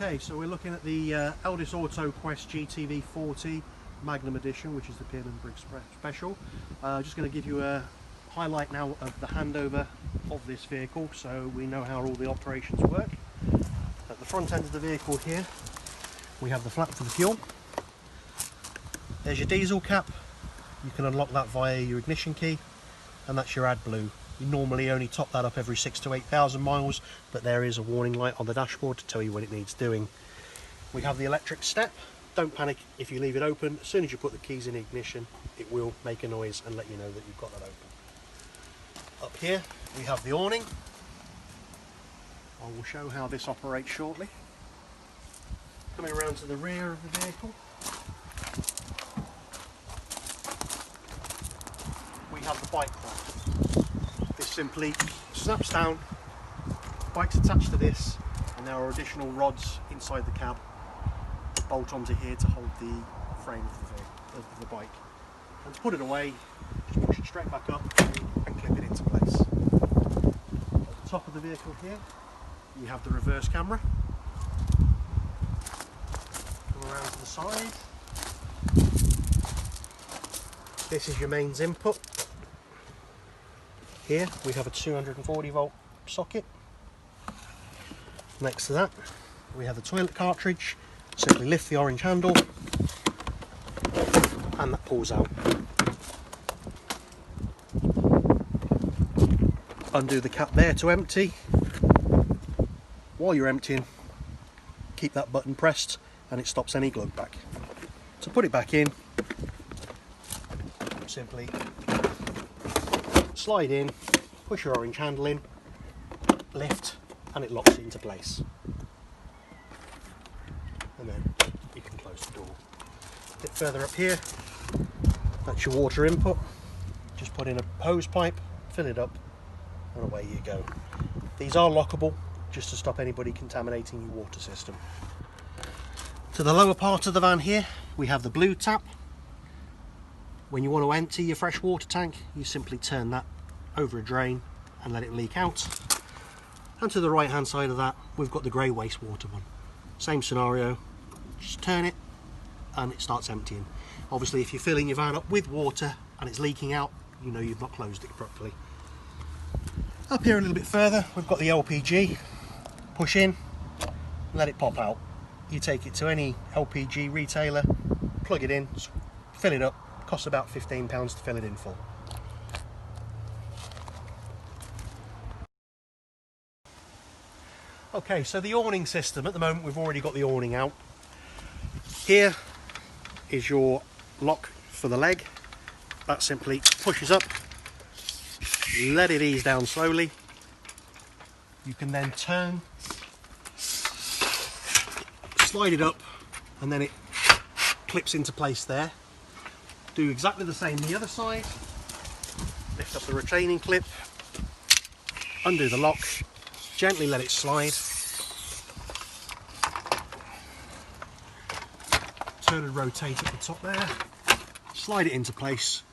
Okay, so we're looking at the Elddis Auto Quest GTV 40 Magnum Edition, which is the Pin and Briggs Special. Just going to give you a highlight now of the handover of this vehicle, so we know how all the operations work. At the front end of the vehicle here, we have the flap for the fuel. There's your diesel cap. You can unlock that via your ignition key, and that's your AdBlue. You normally only top that up every 6,000 to 8,000 miles, but there is a warning light on the dashboard to tell you what it needs doing. We have the electric step. Don't panic if you leave it open. As soon as you put the keys in ignition, it will make a noise and let you know that you've got that open. Up here we have the awning. I will show how this operates shortly. Coming around to the rear of the vehicle, we have the bike rack. This simply snaps down, bike's attached to this, and there are additional rods inside the cab that bolt onto here to hold the frame of the bike. And to put it away, just push it straight back up and clip it into place. At the top of the vehicle here, you have the reverse camera. Come around to the side. This is your mains input. Here we have a 240 volt socket. Next to that we have the toilet cartridge. Simply lift the orange handle and that pulls out. Undo the cap there to empty. While you're emptying, keep that button pressed and it stops any glug back. To put it back in, simply slide in, push your orange handle in, lift, and it locks it into place. And then you can close the door. A bit further up here, that's your water input. Just put in a hose pipe, fill it up, and away you go. These are lockable, just to stop anybody contaminating your water system. To the lower part of the van here, we have the blue tap. When you want to empty your fresh water tank, you simply turn that over a drain and let it leak out. And to the right hand side of that, we've got the grey wastewater one. Same scenario, just turn it and it starts emptying. Obviously if you're filling your van up with water and it's leaking out, you know you've not closed it properly. Up here a little bit further, we've got the LPG. Push in, let it pop out. You take it to any LPG retailer, plug it in, fill it up. Costs about £15 to fill it in full. Okay, so the awning system, at the moment we've already got the awning out. Here is your lock for the leg. That simply pushes up, let it ease down slowly. You can then turn, slide it up, and then it clips into place there. Do exactly the same the other side. Lift up the retaining clip, undo the lock, gently let it slide. Turn and rotate at the top there. Slide it into place.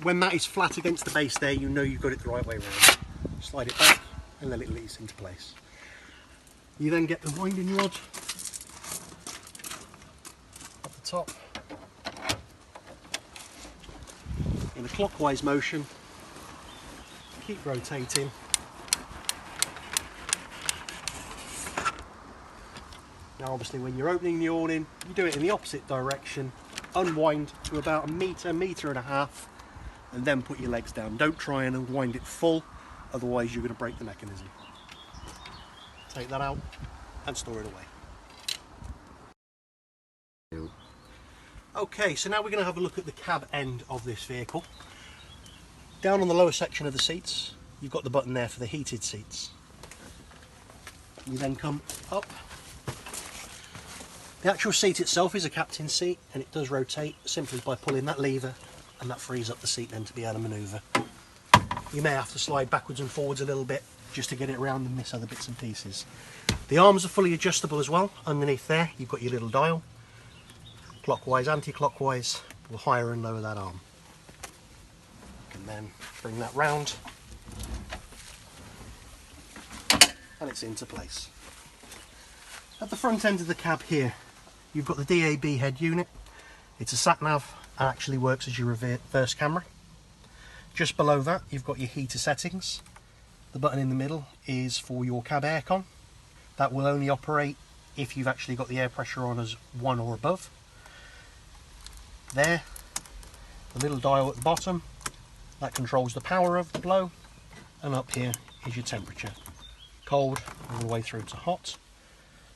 When that is flat against the base there, you know you've got it the right way around. Slide it back and let it release into place. You then get the winding rod at the top. In a clockwise motion, keep rotating. Now obviously when you're opening the awning, you do it in the opposite direction, unwind to about a metre and a half, and then put your legs down. Don't try and unwind it full, otherwise you're going to break the mechanism. Take that out and store it away. Okay, so now we're going to have a look at the cab end of this vehicle. Down on the lower section of the seats, you've got the button there for the heated seats. You then come up. The actual seat itself is a captain's seat and it does rotate simply by pulling that lever, and that frees up the seat then to be able to manoeuvre. You may have to slide backwards and forwards a little bit just to get it around and miss other bits and pieces. The arms are fully adjustable as well. Underneath there you've got your little dial. Clockwise, anti-clockwise will higher and lower that arm. You can then bring that round and it's into place. At the front end of the cab here, you've got the DAB head unit. It's a sat-nav and actually works as your reverse camera. Just below that, you've got your heater settings. The button in the middle is for your cab aircon. That will only operate if you've actually got the air pressure on as 1 or above. There, the little dial at the bottom, that controls the power of the blow, and up here is your temperature. Cold all the way through to hot.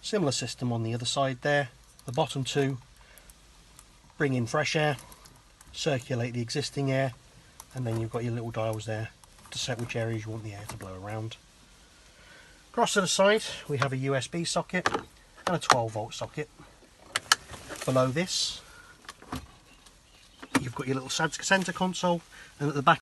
Similar system on the other side there. The bottom two bring in fresh air, circulate the existing air, and then you've got your little dials there to set which areas you want the air to blow around. Across to the side we have a USB socket and a 12-volt socket. Below this you've got your little centre console, and at the back